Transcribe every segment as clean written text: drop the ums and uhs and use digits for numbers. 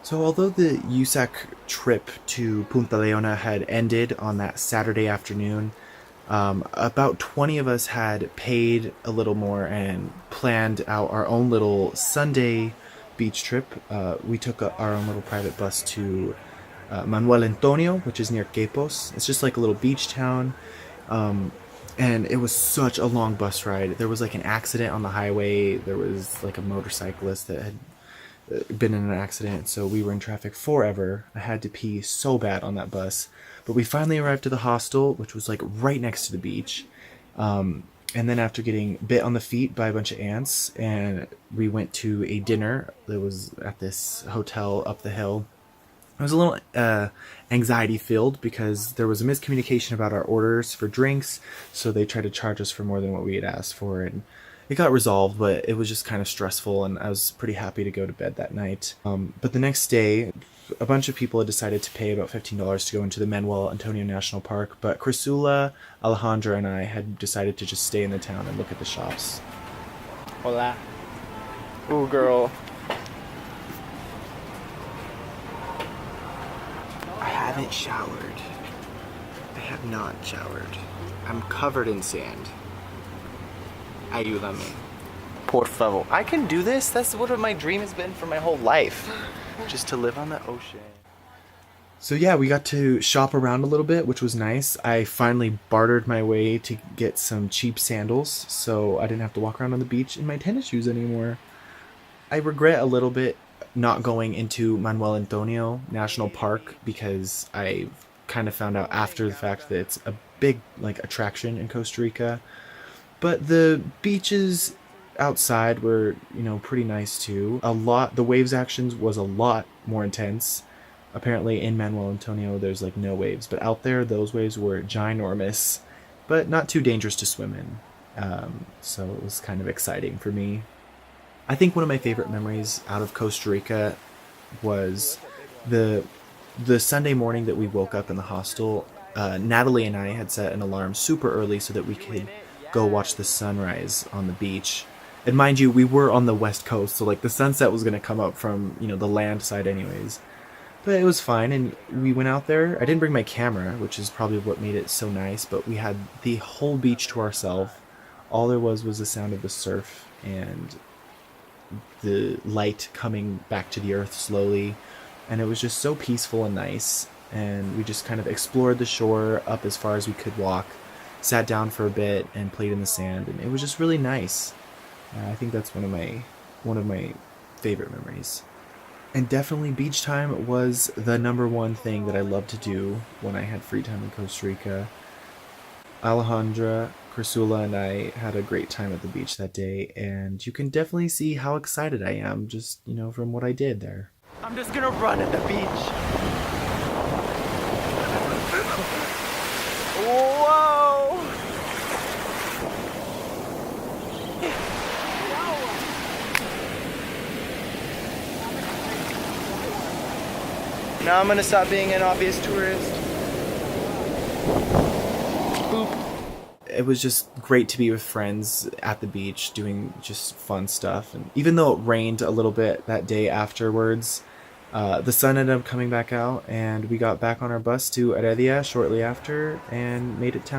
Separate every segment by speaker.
Speaker 1: So although the USAC trip to Punta Leona had ended on that Saturday afternoon, about 20 of us had paid a little more and planned out our own little Sunday beach trip. We took our own little private bus to Manuel Antonio, which is near Quepos. It's just like a little beach town. And it was such a long bus ride. There was like an accident on the highway. There was like a motorcyclist that had been in an accident, so we were in traffic forever. I had to pee so bad on that bus. But we finally arrived to the hostel, which was like right next to the beach. And then after getting bit on the feet by a bunch of ants, and we went to a dinner that was at this hotel up the hill. It was a little anxiety filled because there was a miscommunication about our orders for drinks, so they tried to charge us for more than what we had asked for, and it got resolved, but it was just kind of stressful, and I was pretty happy to go to bed that night. But the next day, a bunch of people had decided to pay about $15 to go into the Manuel Antonio National Park, but Crisula, Alejandra, and I had decided to just stay in the town and look at the shops.
Speaker 2: Hola. Ooh, girl.
Speaker 1: I haven't showered. I have not showered. I'm covered in sand. Ayúdame.
Speaker 2: Por favor. I can do this. That's what my dream has been for my whole life. Just to live on the ocean.
Speaker 1: So yeah, we got to shop around a little bit, which was nice. I finally bartered my way to get some cheap sandals, so I didn't have to walk around on the beach in my tennis shoes anymore. I regret a little bit not going into Manuel Antonio National Park because I kind of found out after the fact that it's a big like attraction in Costa Rica. But the beaches outside were, pretty nice too. The waves actions was a lot more intense. Apparently in Manuel Antonio there's like no waves, but out there those waves were ginormous, but not too dangerous to swim in. So it was kind of exciting for me. I think one of my favorite memories out of Costa Rica was the Sunday morning that we woke up in the hostel. Natalie and I had set an alarm super early so that we could go watch the sunrise on the beach. And mind you, we were on the west coast, so like the sunset was going to come up from, the land side anyways. But it was fine, and we went out there. I didn't bring my camera, which is probably what made it so nice, but we had the whole beach to ourselves. All there was the sound of the surf and the light coming back to the earth slowly, and it was just so peaceful and nice. And we just kind of explored the shore up as far as we could walk, sat down for a bit and played in the sand, and it was just really nice. I think that's one of my favorite memories. And definitely beach time was the number one thing that I loved to do when I had free time in Costa Rica. Alejandra, Crisula, and I had a great time at the beach that day, and you can definitely see how excited I am just, from what I did there.
Speaker 2: I'm just gonna run at the beach. Whoa! Now I'm gonna stop being an obvious tourist. Boop.
Speaker 1: It was just great to be with friends at the beach doing just fun stuff. And even though it rained a little bit that day afterwards, the sun ended up coming back out, and we got back on our bus to Heredia shortly after and made it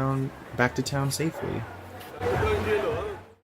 Speaker 1: back to town safely.